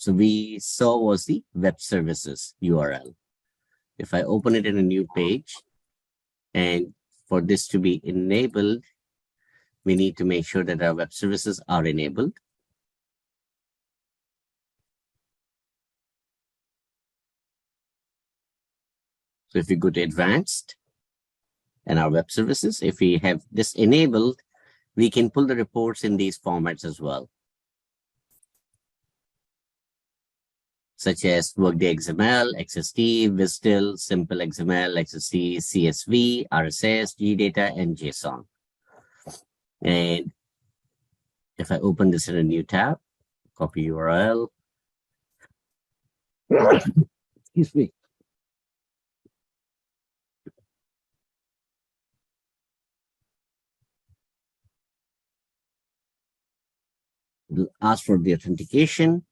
So we saw was the web services URL. If I open it in a new page, and for this to be enabled, we need to make sure that our web services are enabled. So if we go to advanced and our web services, if we have this enabled, we can pull the reports in these formats as well, such as Workday XML, XST, WSDL, Simple XML, XST, CSV, RSS, GData, and JSON. And if I open this in a new tab, copy URL, excuse me. It'll ask for the authentication.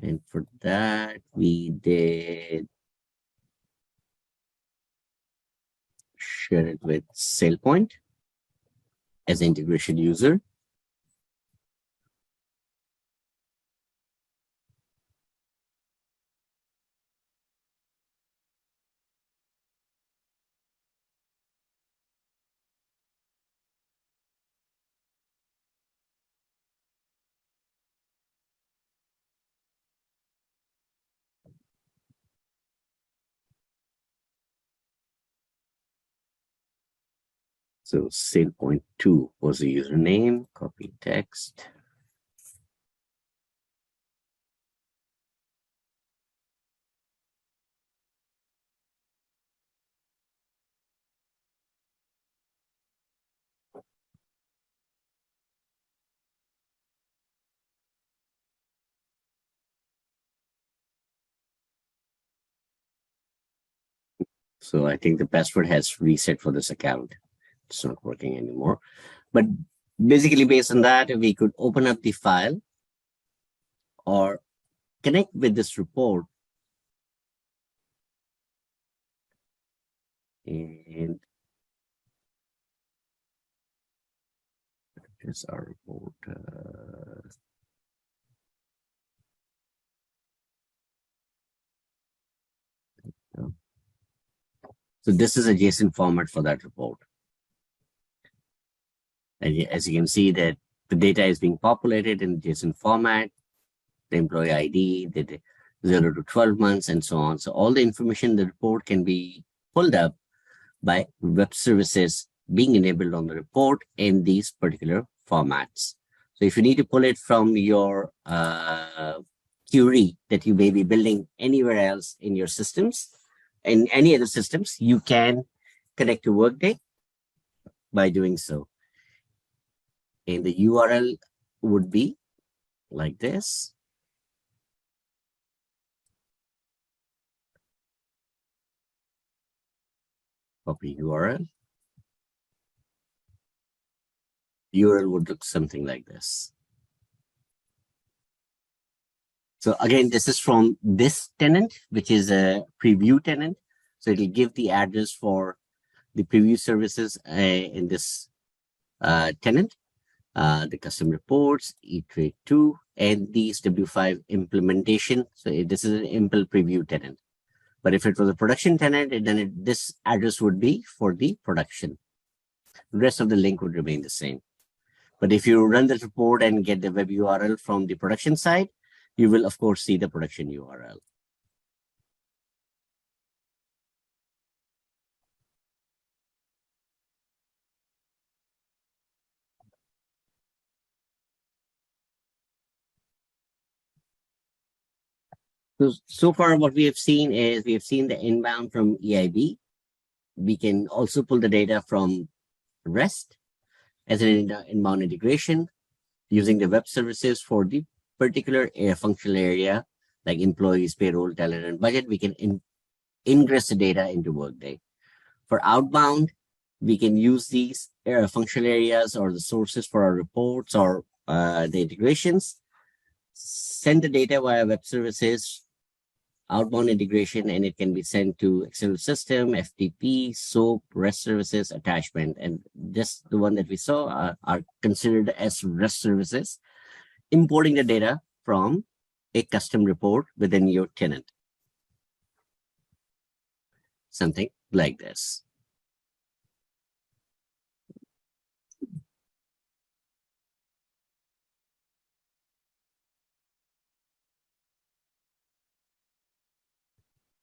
And for that, we did share it with SailPoint as an integration user. So SailPoint 2 was the username, copy text. So I think the password has reset for this account. It's not working anymore. But basically based on that, we could open up the file or connect with this report. And here's our report. So this is a JSON format for that report. And as you can see that the data is being populated in JSON format, the employee ID, the 0 to 12 months, and so on. So all the information in the report can be pulled up by web services being enabled on the report in these particular formats. So if you need to pull it from your query that you may be building anywhere else in your systems, in any other systems, you can connect to Workday by doing so. And the URL would be like this. Copy URL. URL would look something like this. So again, this is from this tenant, which is a preview tenant. So it'll give the address for the preview services in this tenant, the custom reports, eTrade 2, and these W5 implementation. So this is an impl preview tenant. But if it was a production tenant, then this address would be for the production. The rest of the link would remain the same. But if you run the report and get the web URL from the production side, you will, of course, see the production URL. So far, what we have seen is we have seen the inbound from EIB. We can also pull the data from REST as an inbound integration using the web services for the particular functional area like employees, payroll, talent, and budget. We can ingress the data into Workday. For outbound, we can use these functional areas or the sources for our reports or the integrations, send the data via web services, outbound integration, and it can be sent to external system, FTP, SOAP, REST services, attachment. And this, the one that we saw, are considered as REST services, importing the data from a custom report within your tenant. Something like this.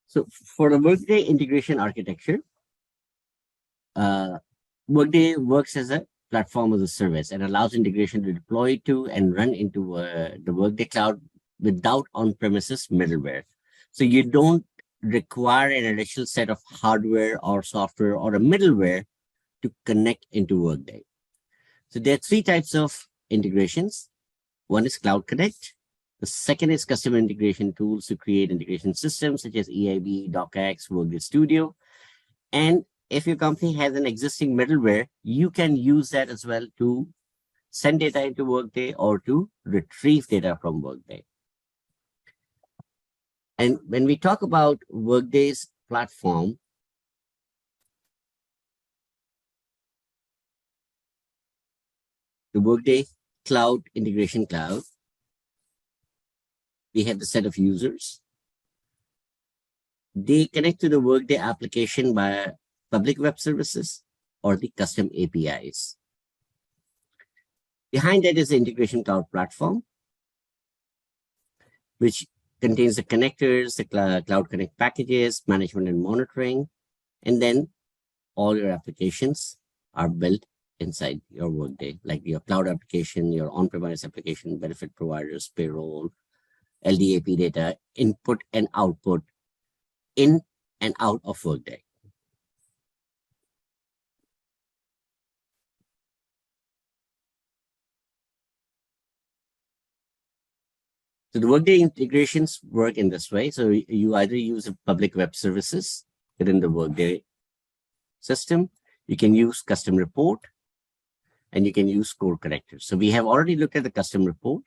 So for the Workday integration architecture, Workday works as a platform as a service and allows integration to deploy to and run into the Workday cloud without on-premises middleware. So you don't require an additional set of hardware or software or a middleware to connect into Workday. So there are three types of integrations. One is Cloud Connect. The second is custom integration tools to create integration systems such as EIB, DocX, Workday Studio. And if your company has an existing middleware, you can use that as well to send data into Workday or to retrieve data from Workday. And when we talk about Workday's platform, the Workday Cloud Integration Cloud, we have the set of users. They connect to the Workday application via public web services or the custom APIs. Behind that is the integration cloud platform, which contains the connectors, the Cloud Connect packages, management and monitoring, and then all your applications are built inside your Workday, like your cloud application, your on-premise application, benefit providers, payroll, LDAP data, input and output in and out of Workday. So the Workday integrations work in this way. So you either use a public web services within the Workday system, you can use custom report, and you can use core connectors. So we have already looked at the custom report.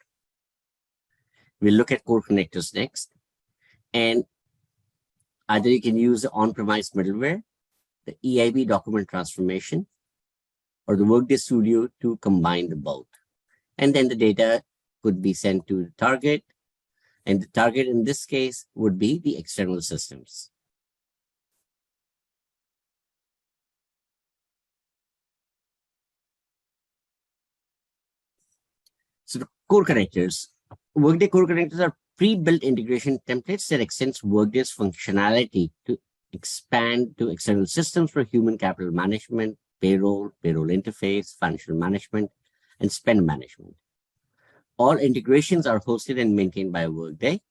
We'll look at core connectors next. And either you can use the on-premise middleware, the EIB document transformation, or the Workday Studio to combine the both. And then the data could be sent to the target. And the target in this case would be the external systems. So the core connectors. Workday core connectors are pre-built integration templates that extends Workday's functionality to expand to external systems for human capital management, payroll interface, financial management, and spend management. All integrations are hosted and maintained by Workday,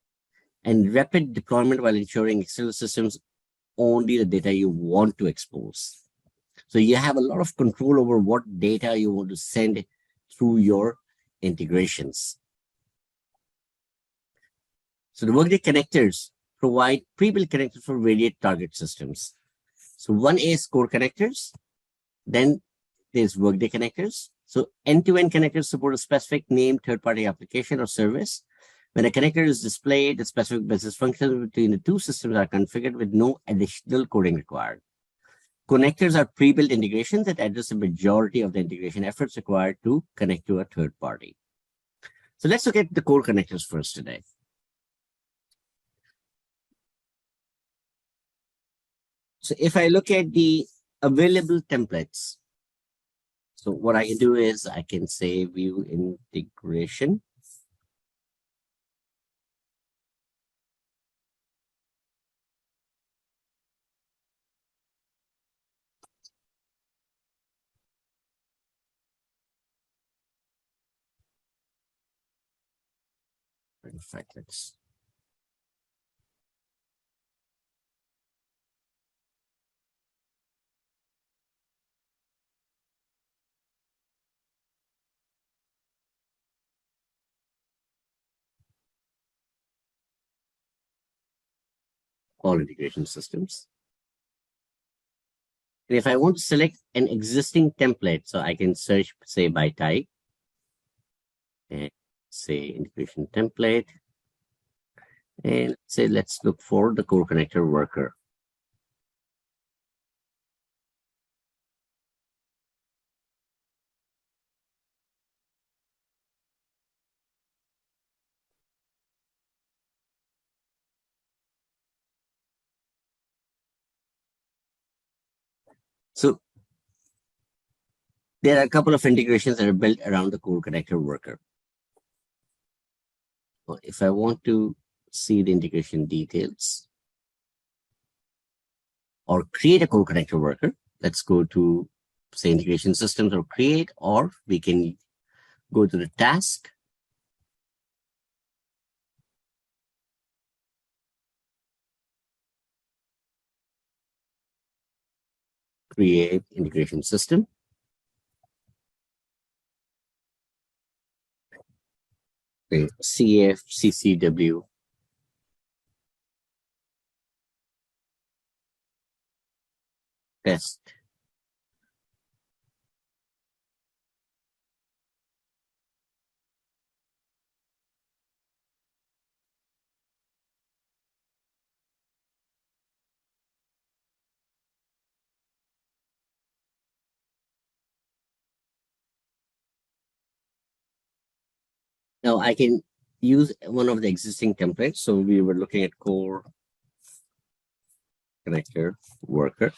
and rapid deployment while ensuring external systems only the data you want to expose. So you have a lot of control over what data you want to send through your integrations. So the Workday connectors provide pre-built connectors for various target systems. So one is core connectors, then there's Workday connectors. So end-to-end connectors support a specific named third-party application or service. When a connector is displayed, the specific business functions between the two systems are configured with no additional coding required. Connectors are pre-built integrations that address the majority of the integration efforts required to connect to a third party. So let's look at the core connectors first today. So if I look at the available templates, so what I can do is I can say view integration. In fact, let's all integration systems. And if I want to select an existing template, so I can search, say, by type, and say integration template, and say, let's look for the core connector worker. So there are a couple of integrations that are built around the core connector worker. Well, if I want to see the integration details or create a core connector worker, let's go to say integration systems or create, or we can go to the task. Create integration system. Okay, CF, CCW, test. Now I can use one of the existing templates. So we were looking at core connector worker.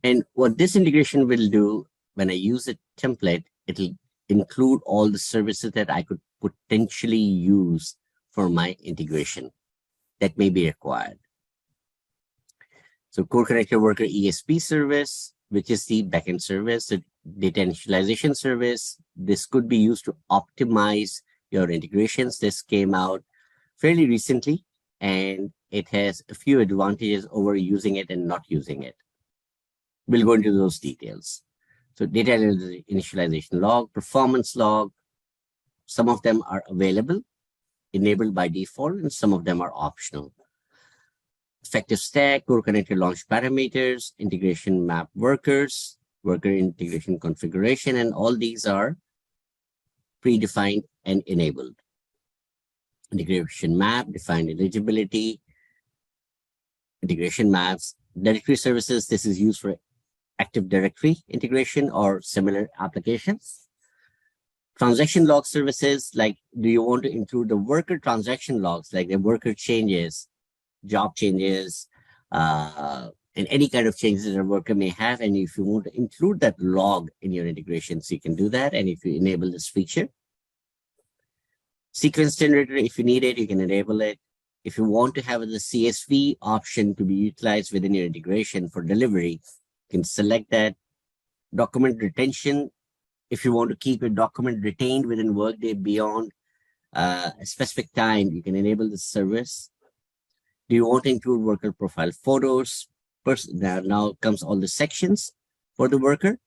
And what this integration will do when I use a template, it'll include all the services that I could potentially use for my integration that may be required. So core connector worker ESP service, which is the backend service, the data initialization service. This could be used to optimize your integrations. This came out fairly recently, and it has a few advantages over using it and not using it. We'll go into those details. So data initialization log, performance log, some of them are available, enabled by default, and some of them are optional. Effective stack, core connector launch parameters, integration map workers, worker integration configuration, and all these are predefined and enabled. Integration map, defined eligibility, integration maps, directory services. This is used for Active Directory integration or similar applications. Transaction log services, like do you want to include the worker transaction logs, like the worker changes, job changes, and any kind of changes that a worker may have. And if you want to include that log in your integrations, you can do that. And if you enable this feature, sequence generator, if you need it, you can enable it. If you want to have the CSV option to be utilized within your integration for delivery, you can select that. Document retention, if you want to keep your document retained within Workday beyond a specific time, you can enable this service. Do you want to include worker profile photos? Now comes all the sections for the worker,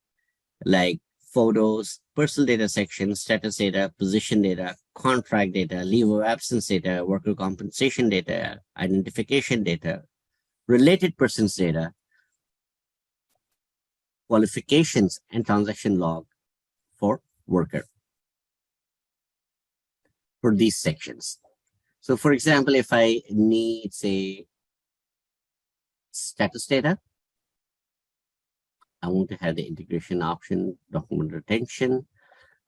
like photos, personal data section, status data, position data, contract data, leave of absence data, worker compensation data, identification data, related persons data, qualifications, and transaction log for worker for these sections. So for example, if I need, say, status data, I want to have the integration option, document retention.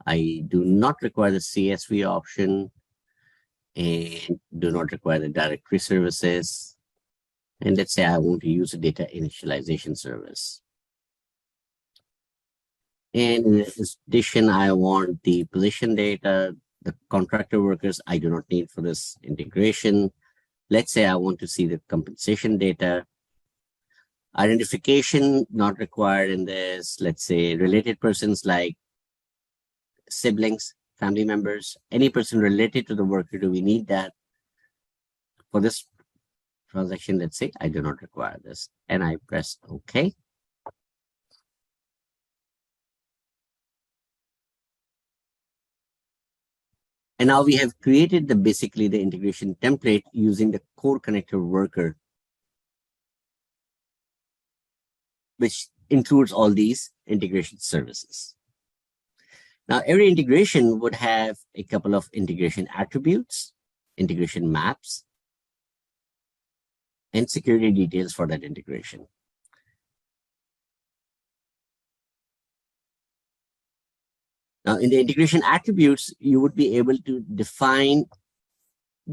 I do not require the CSV option and do not require the directory services. And let's say I want to use a data initialization service. And in addition, I want the position data, the contractor workers I do not need for this integration. Let's say I want to see the compensation data. Identification not required in this. Let's say related persons like siblings, family members, any person related to the worker. Do we need that? For this transaction, let's say I do not require this. And I press OK. And now we have created basically the integration template using the core connector worker, which includes all these integration services. Now, every integration would have a couple of integration attributes, integration maps, and security details for that integration. Now, in the integration attributes, you would be able to define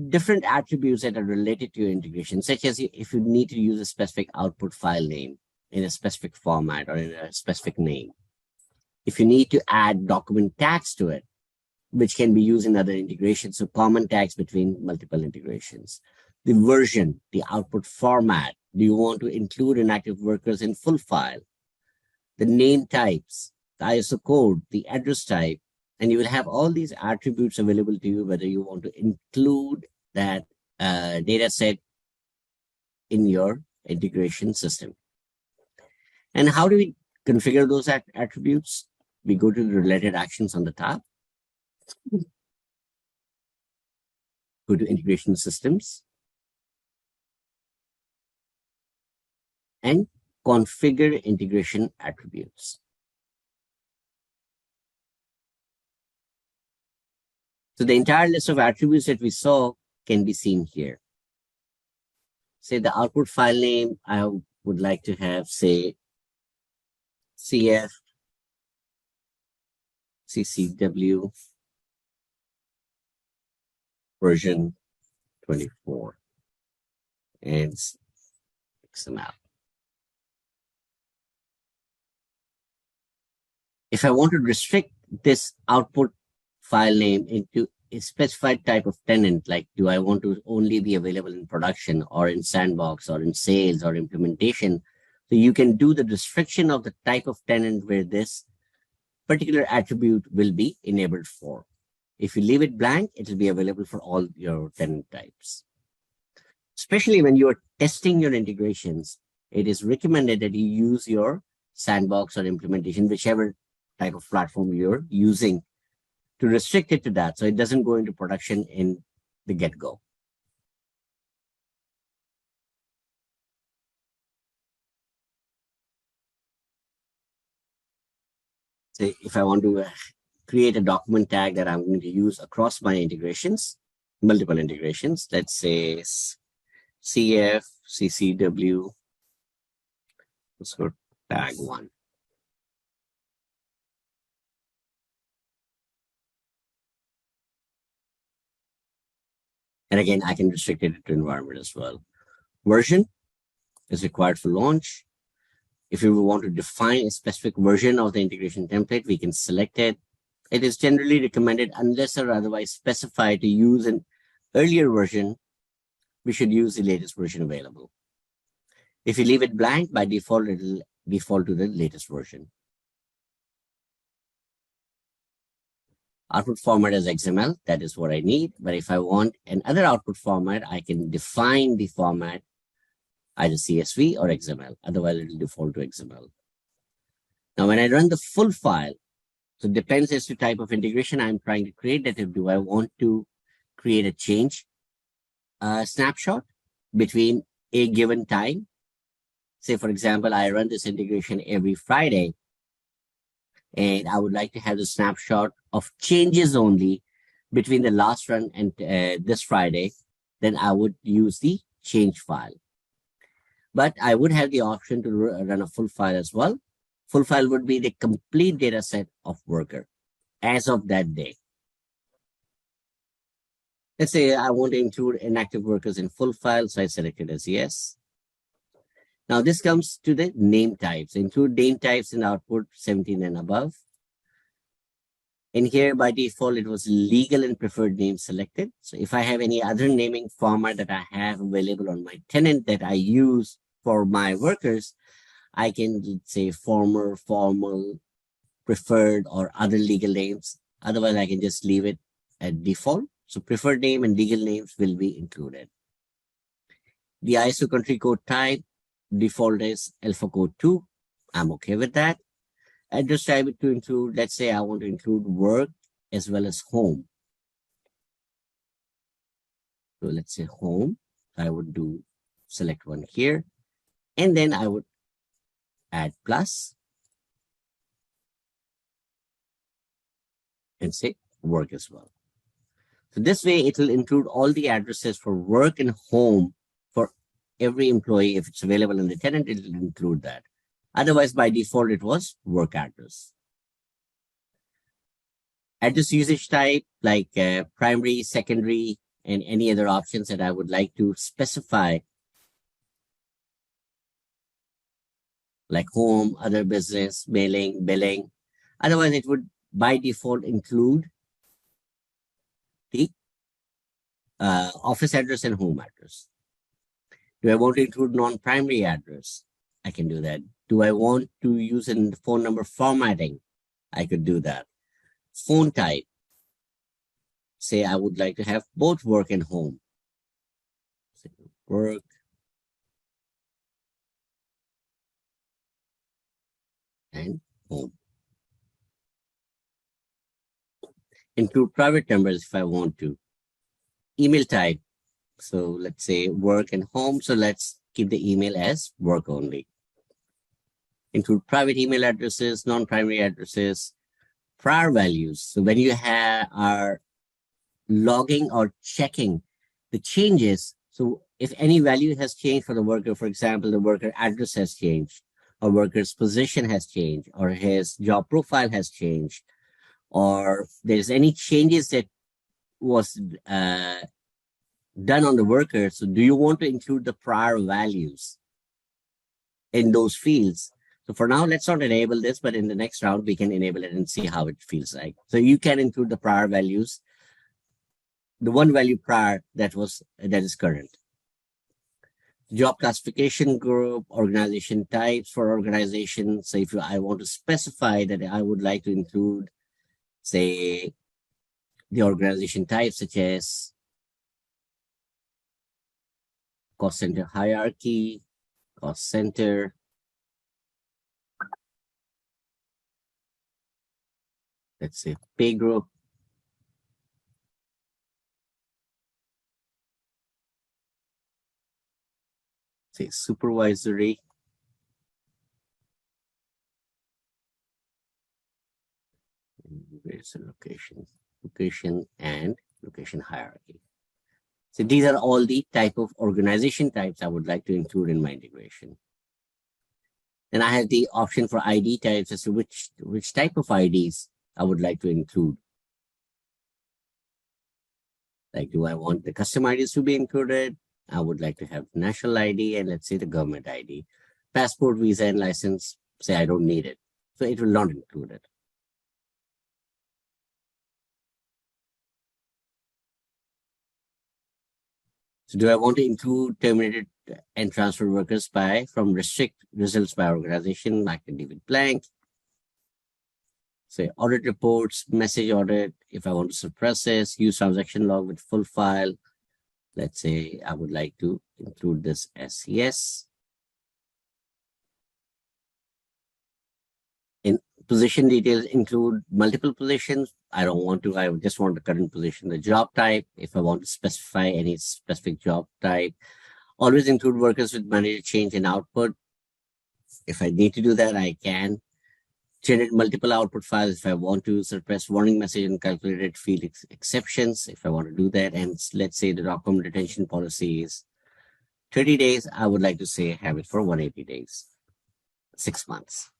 different attributes that are related to your integration, such as if you need to use a specific output file name in a specific format or in a specific name. If you need to add document tags to it, which can be used in other integrations, so common tags between multiple integrations. The version, the output format, do you want to include inactive workers in full file? The name types, the ISO code, the address type, and you will have all these attributes available to you, whether you want to include that data set in your integration system. And how do we configure those attributes? We go to the related actions on the top, go to integration systems, and configure integration attributes. So the entire list of attributes that we saw can be seen here. Say the output file name, I would like to have, say, CF, CCW, version 24, and XML. If I want to restrict this output file name into a specified type of tenant, like do I want to only be available in production or in sandbox or in sales or implementation, so you can do the restriction of the type of tenant where this particular attribute will be enabled for. If you leave it blank, it will be available for all your tenant types. Especially when you are testing your integrations, it is recommended that you use your sandbox or implementation, whichever type of platform you're using, to restrict it to that so it doesn't go into production in the get-go. Say if I want to create a document tag that I'm going to use across my integrations, multiple integrations, let's say CF, CCW, let's go tag 1. And again, I can restrict it to environment as well. Version is required for launch. If we want to define a specific version of the integration template, we can select it. It is generally recommended, unless or otherwise specified, to use an earlier version. We should use the latest version available. If you leave it blank, by default, it will default to the latest version. Output format is XML. That is what I need. But if I want another output format, I can define the format either CSV or XML. Otherwise, it will default to XML. Now, when I run the full file, so it depends as to type of integration I'm trying to create. That if do I want to create a change snapshot between a given time. Say, for example, I run this integration every Friday, and I would like to have the snapshot of changes only between the last run and this Friday, then I would use the change file. But I would have the option to run a full file as well. Full file would be the complete data set of worker as of that day. Let's say I want to include inactive workers in full file, so I selected as yes. Now this comes to the name types. Include name types in output 17 and above. And here by default, it was legal and preferred name selected. So if I have any other naming format that I have available on my tenant that I use for my workers, I can say former, formal, preferred, or other legal names. Otherwise, I can just leave it at default. So preferred name and legal names will be included. The ISO country code type, default is alpha code 2. I'm okay with that. Address type to include, let's say I want to include work as well as home. So let's say home. I would do select one here. And then I would add plus and say work as well. So this way it will include all the addresses for work and home for every employee. If it's available in the tenant, it will include that. Otherwise, by default, it was work address. Address usage type like primary, secondary, and any other options that I would like to specify, like home, other business, mailing, billing. Otherwise, it would by default include the office address and home address. Do I want to include non-primary address? I can do that. Do I want to use a phone number formatting? I could do that. Phone type. Say I would like to have both work and home. Say work and home. Include private numbers if I want to. Email type. So let's say work and home. So let's keep the email as work only. Include private email addresses, non-primary addresses, prior values. So when you are logging or checking the changes, so if any value has changed for the worker, for example, the worker address has changed, or worker's position has changed, or his job profile has changed, or there's any changes that was done on the worker. So do you want to include the prior values in those fields? So for now, let's not enable this, but in the next round, we can enable it and see how it feels like. So you can include the prior values, the one value prior that is current. Job classification group, organization types for organization. So if I want to specify that I would like to include, say, the organization types such as cost center hierarchy, cost center, let's say pay group, say supervisory, where's the location and location hierarchy. So these are all the type of organization types I would like to include in my integration. Then I have the option for ID types as to which type of IDs I would like to include. Like, do I want the custom IDs to be included? I would like to have national ID and let's say the government ID. Passport, visa, and license, say I don't need it. So it will not include it. So do I want to include terminated and transfer workers from restrict results by organization? I can leave it blank. Say audit reports, message audit. If I want to suppress this, use transaction log with full file. Let's say I would like to include this as yes. In position details include multiple positions. I don't want to, I just want the current position, the job type. If I want to specify any specific job type, always include workers with manager change in output. If I need to do that, I can. Generate multiple output files if I want to, suppress warning message and calculated field exceptions if I want to do that. And let's say the document retention policy is 30 days. I would like to say have it for 180 days, 6 months.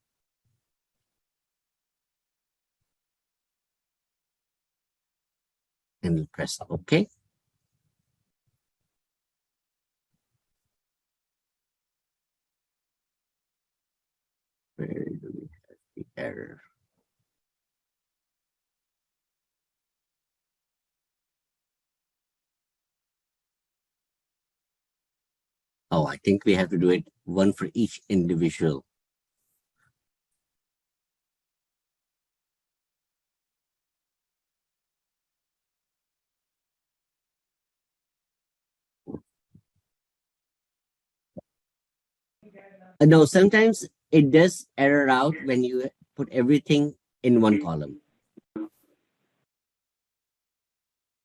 And we'll press OK. Where do we have the error? Oh, I think we have to do it one for each individual. No, sometimes it does error out when you put everything in one column.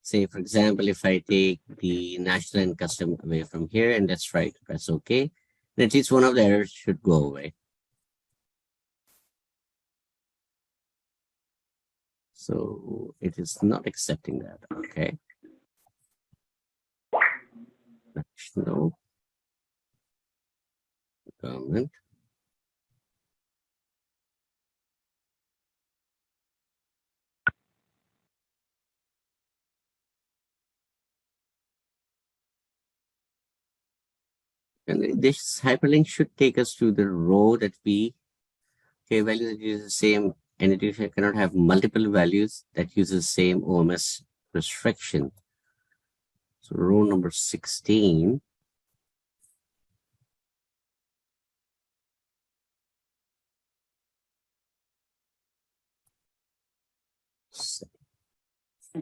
Say, for example, if I take the national and custom away from here, and that's right, press OK, then at least one of the errors should go away. So it is not accepting that. Okay. National government. And this hyperlink should take us to the row that we, okay, value that uses the same entity cannot have multiple values that uses the same OMS restriction. So row number 16.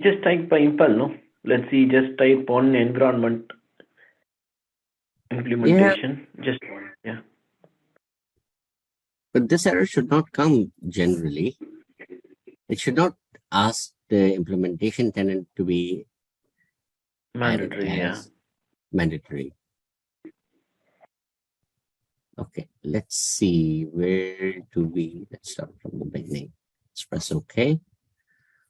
Just type by impel, no? Let's see, just type on environment implementation. Yeah. Just one, yeah. But this error should not come generally. It should not ask the implementation tenant to be mandatory, as mandatory. Okay, let's see, where do we, let's start from the beginning. Let's press OK.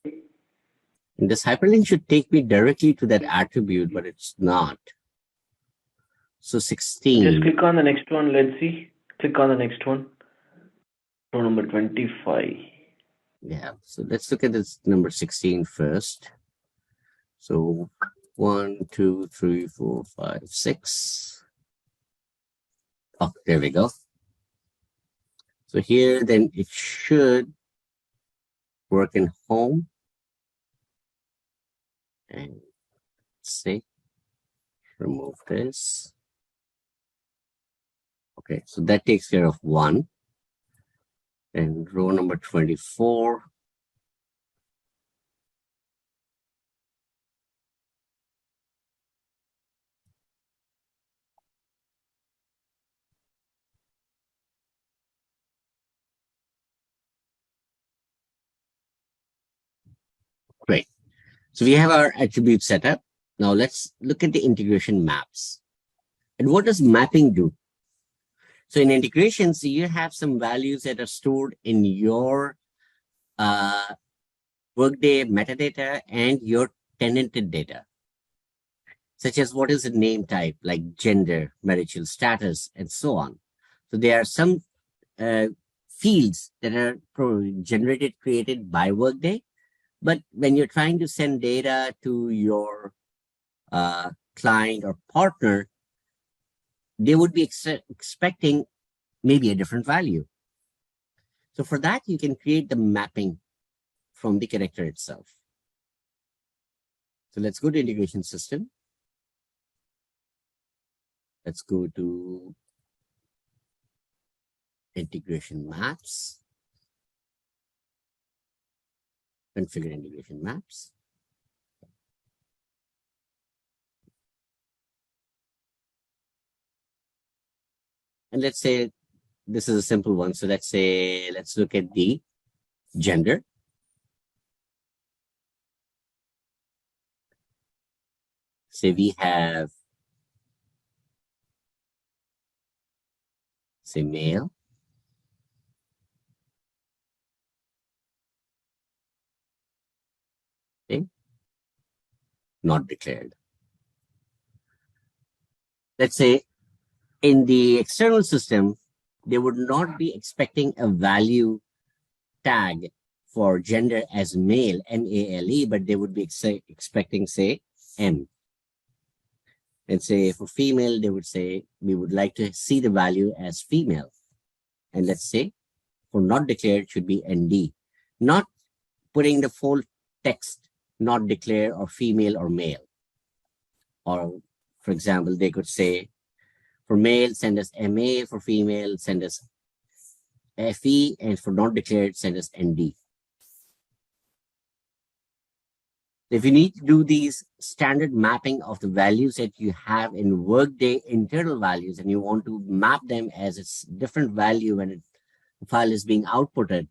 And this hyperlink should take me directly to that attribute, but it's not. So 16. Just click on the next one. Let's see. Click on the next one. Row number 25. Yeah, so let's look at this number 16 first. So 1, 2, 3, 4, 5, 6. Oh, there we go. So here, then it should work in home. And let's see, remove this. Okay, so that takes care of 1. And row number 24. Great. So we have our attribute set up. Now let's look at the integration maps. And what does mapping do? So in integrations, you have some values that are stored in your Workday metadata and your tenanted data, such as what is the name type, like gender, marital status, and so on. So there are some fields that are generated, created by Workday, but when you're trying to send data to your client or partner, they would be expecting maybe a different value. So for that, you can create the mapping from the connector itself. So let's go to integration system. Let's go to integration maps. Configure integration maps. And let's say this is a simple one. So let's say, let's look at the gender. Say we have, say male. Okay. Not declared. Let's say in the external system, they would not be expecting a value tag for gender as male, M-A-L-E, but they would be expecting, say, M. And say for female, they would say, we would like to see the value as female. And let's say for not declared should be ND. Not putting the full text, not declared or female or male. Or for example, they could say for male, send us MA, for female, send us FE, and for not declared, send us ND. If you need to do these standard mapping of the values that you have in Workday internal values, and you want to map them as its different value when the file is being outputted,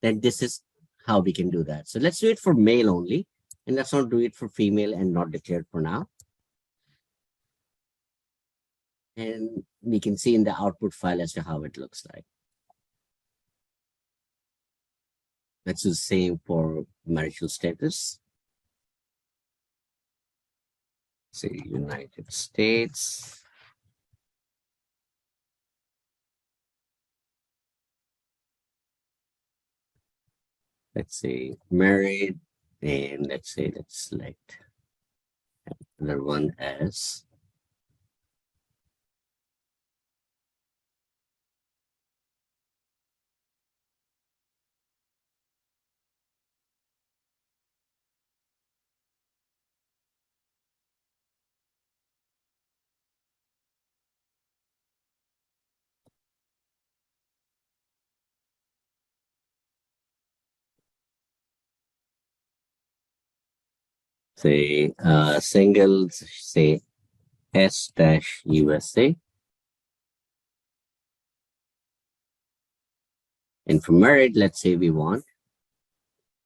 then this is how we can do that. So let's do it for male only, and let's not do it for female and not declared for now. And we can see in the output file as to how it looks like. That's the same for marital status. Say United States. Let's say married, and let's say let's select another one as say singles, say S-USA. And for merit, let's say we want,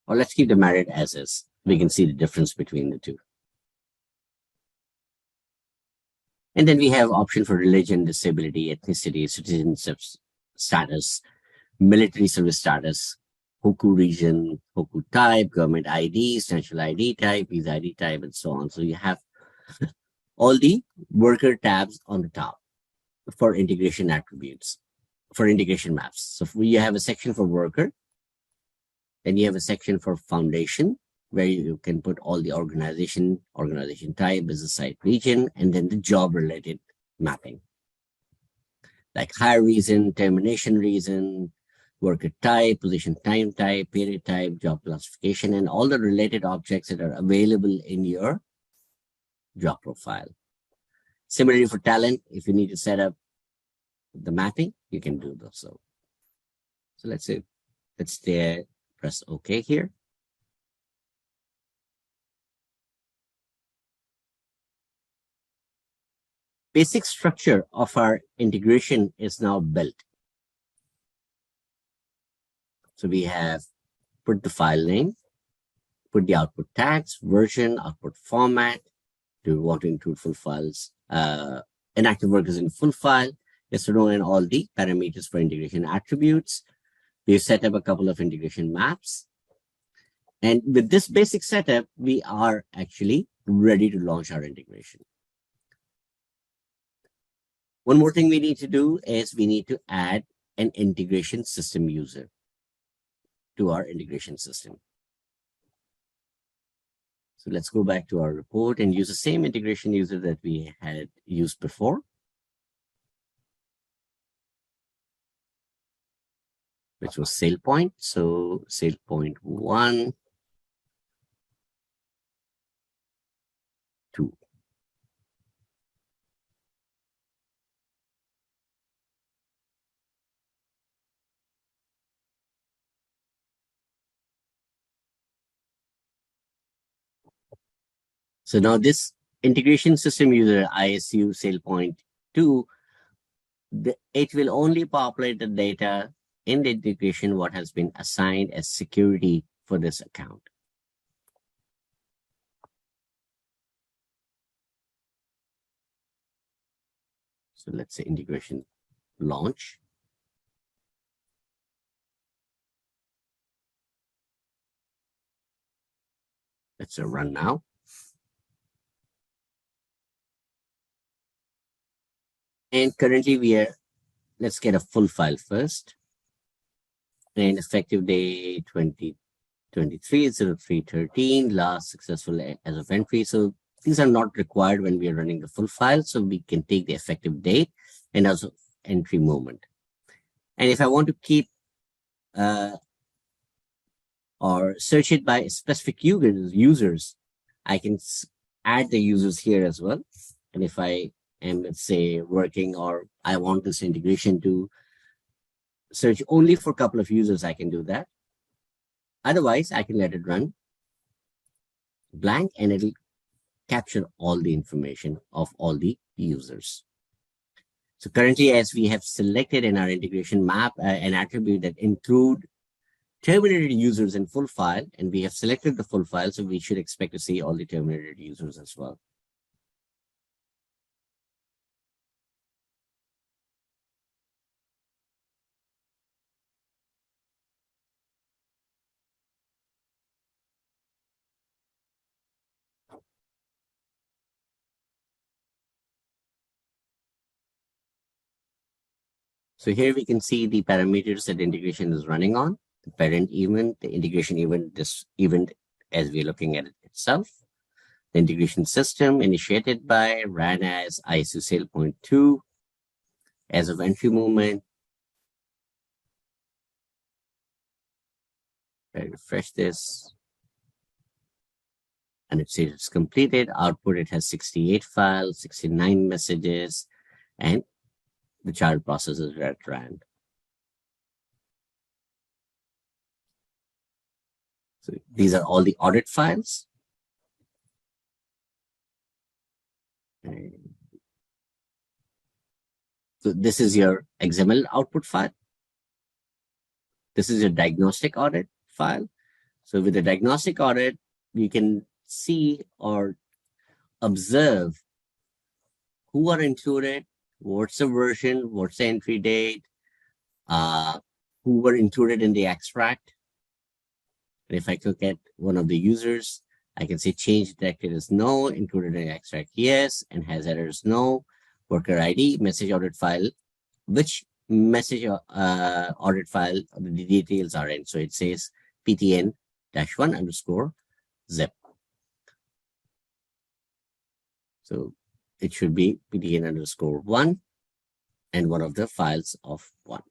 or let's keep the merit as is. We can see the difference between the two. And then we have option for religion, disability, ethnicity, citizenship status, military service status, Hoku region, Hoku type, government ID, national ID type, visa ID type, and so on. So you have all the worker tabs on the top for integration attributes, for integration maps. So you have a section for worker, then you have a section for foundation, where you can put all the organization type, business site region, and then the job related mapping. Like hire reason, termination reason, worker type, position time type, period type, job classification, and all the related objects that are available in your job profile. Similarly for talent, if you need to set up the mapping, you can do those. So let's say, press OK here. Basic structure of our integration is now built. So we have put the file name, put the output tags, version, output format. Do we want to include full files? Inactive workers in full file. Yes or no, and all the parameters for integration attributes. We've set up a couple of integration maps. And with this basic setup, we are actually ready to launch our integration. One more thing we need to do is we need to add an integration system user to our integration system. So let's go back to our report and use the same integration user that we had used before. Which was SailPoint. So SailPoint 1, 2. So now this integration system user, ISU SailPoint 2, it will only populate the data in the integration what has been assigned as security for this account. So let's say integration launch. Let's run now. And currently we are, let's get a full file first. And effective day 2023-03-13, last successful as of entry. So these are not required when we are running the full file. So we can take the effective date and also entry moment. And if I want to keep or search it by specific users, I can add the users here as well. And if I am, let's say, working or I want this integration to search only for a couple of users, I can do that. Otherwise, I can let it run blank and it'll capture all the information of all the users. So currently, as we have selected in our integration map, an attribute that include terminated users in full file, and we have selected the full file, so we should expect to see all the terminated users as well. So here we can see the parameters that integration is running on, the parent event, the integration event, this event as we're looking at it itself, the integration system initiated by, ran as ISO SailPoint 2, as of entry moment. I refresh this. And it says it's completed. Output, it has 68 files, 69 messages, and the child processes are at rand. So these are all the audit files. So this is your XML output file. This is your diagnostic audit file. So with the diagnostic audit, you can see or observe who are included, what's the version, what's the entry date, who were included in the extract. And if I look at one of the users, I can say change detected as no, included in the extract yes, and has errors no, worker ID, message audit file, which message audit file the details are in. So it says ptn-1_zip. So it should be ptn_1 and one of the files of 1.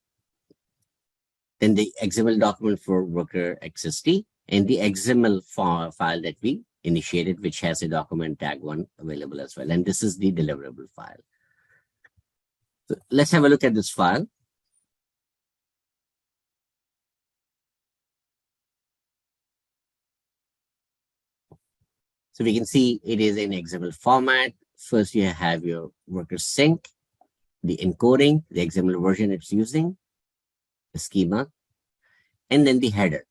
Then the XML document for worker XST and the XML file that we initiated, which has a document tag 1 available as well. And this is the deliverable file. So let's have a look at this file. So we can see it is in XML format. First, you have your worker sync, the encoding, the XML version it's using, the schema, and then the header.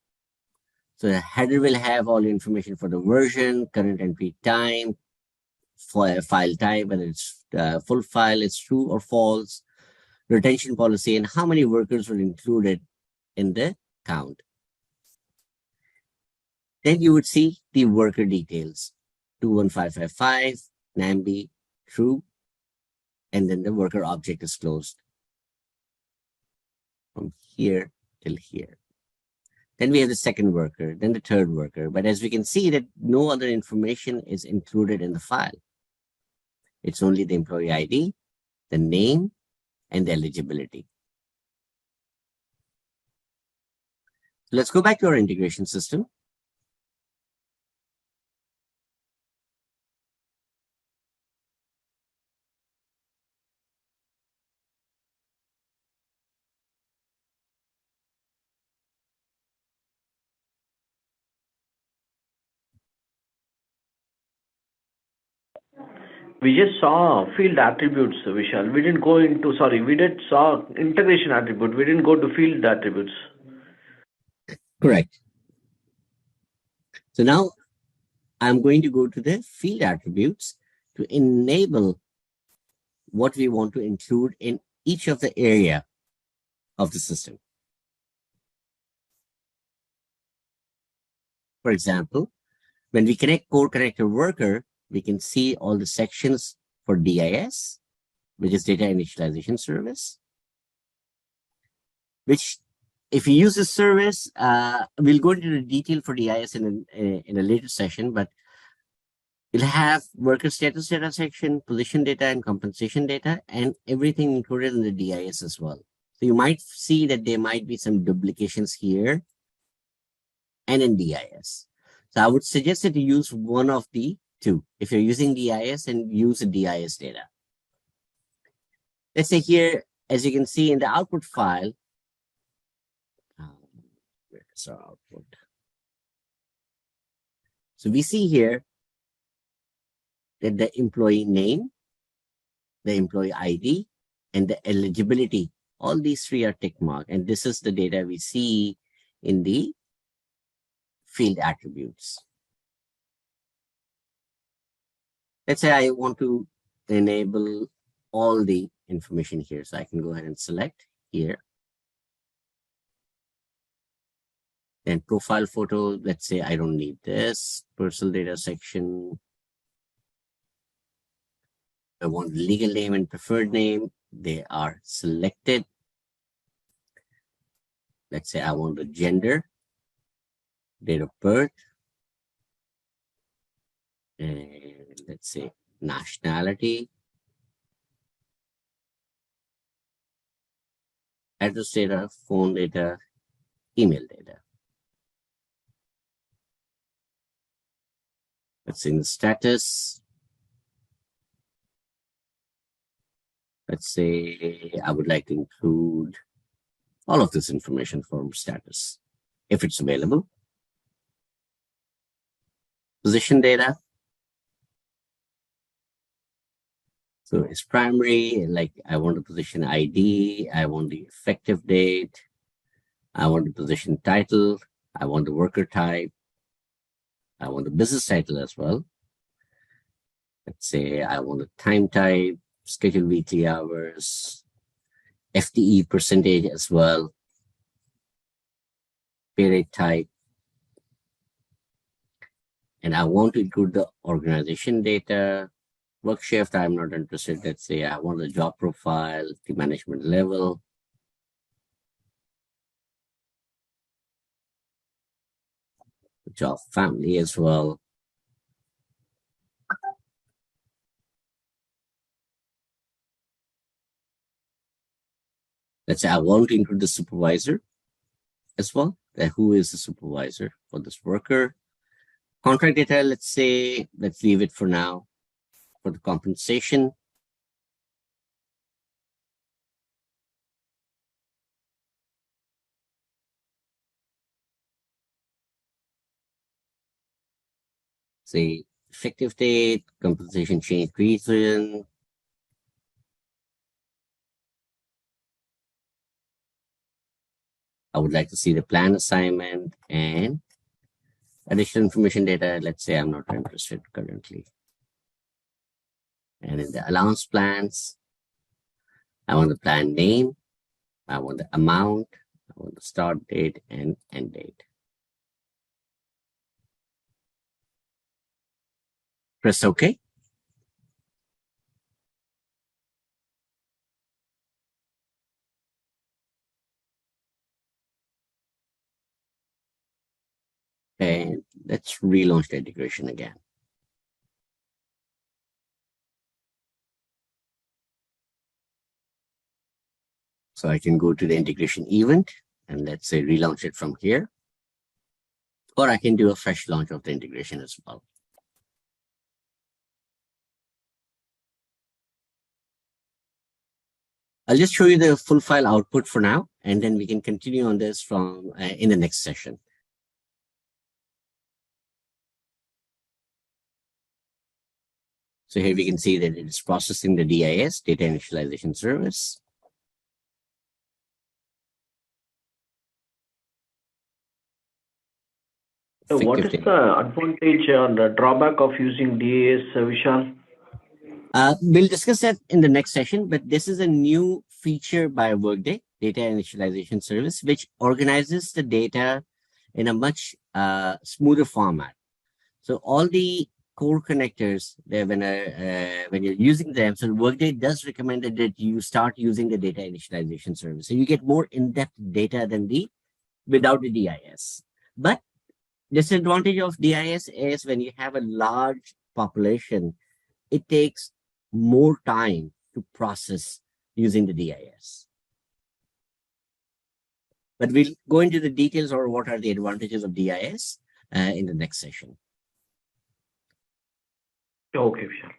So the header will have all the information for the version, current entry time, file type, whether it's full file, it's true or false, retention policy, and how many workers were included in the count. Then you would see the worker details, 21555, NAMB, true, and then the worker object is closed from here till here. Then we have the second worker, then the third worker. But as we can see that no other information is included in the file. It's only the employee ID, the name, and the eligibility. So let's go back to our integration system. We just saw field attributes, Vishal. We didn't go into, sorry, we did saw integration attribute. We didn't go to field attributes. Correct. So now I'm going to go to the field attributes to enable what we want to include in each of the area of the system. For example, when we connect core connector worker, we can see all the sections for DIS, which is data initialization service, which if you use this service, we'll go into the detail for DIS in a later session, but you'll have worker status data section, position data, and compensation data, and everything included in the DIS as well. So you might see that there might be some duplications here and in DIS. So I would suggest that you use one of the two. If you're using DIS, and use the DIS data. Let's say here, as you can see in the output file, where is our output? So we see here that the employee name, the employee ID, and the eligibility, all these three are tick marked. And this is the data we see in the field attributes. Let's say I want to enable all the information here. So I can go ahead and select here. Then profile photo, let's say I don't need this. Personal data section. I want legal name and preferred name. They are selected. Let's say I want the gender, date of birth, and let's say nationality, address data, phone data, email data. Let's say in the status. Let's say I would like to include all of this information from status, if it's available. Position data. So it's primary, like I want the position ID, I want the effective date, I want the position title, I want the worker type, I want the business title as well. Let's say I want the time type, scheduled weekly hours, FTE percentage as well, pay rate type, and I want to include the organization data, work shift, I'm not interested. Let's say I want the job profile, the management level, the job family as well. Let's say I want to include the supervisor as well. Who is the supervisor for this worker? Contract data, let's say, let's leave it for now. For the compensation, say effective date, compensation change reason. I would like to see the plan assignment and additional information data. Let's say I'm not interested currently. And in the allowance plans, I want the plan name, I want the amount, I want the start date and end date. Press OK. And let's relaunch the integration again. So I can go to the integration event and let's say relaunch it from here. Or I can do a fresh launch of the integration as well. I'll just show you the full file output for now, and then we can continue on this from in the next session. So here we can see that it is processing the DIS, data initialization service. So what is the advantage or the drawback of using DAS, Vishal? We'll discuss that in the next session, but this is a new feature by Workday, data initialization service, which organizes the data in a much smoother format. So all the core connectors, when you're using them, so Workday does recommend that you start using the data initialization service. So you get more in-depth data than without the DIS. But disadvantage of DIS is when you have a large population, it takes more time to process using the DIS. But we'll go into the details or what are the advantages of DIS in the next session. Okay, Vishal.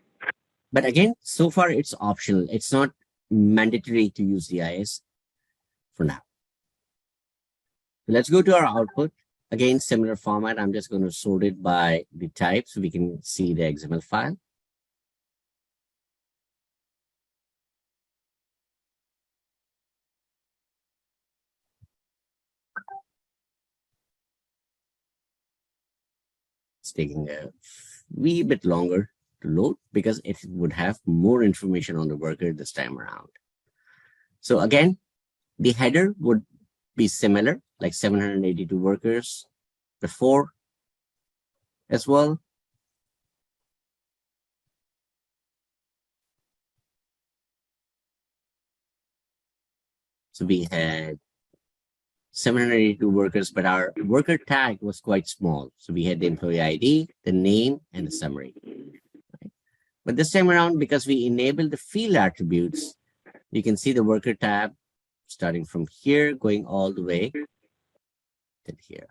But again, so far it's optional. It's not mandatory to use DIS for now. So let's go to our output. Again, similar format. I'm just going to sort it by the type so we can see the XML file. It's taking a wee bit longer to load because it would have more information on the worker this time around. So again, the header would be similar, like 782 workers before as well. So we had 782 workers, but our worker tag was quite small. So we had the employee ID, the name, and the summary. Right? But this time around, because we enabled the field attributes, you can see the worker tab starting from here, going all the way to here.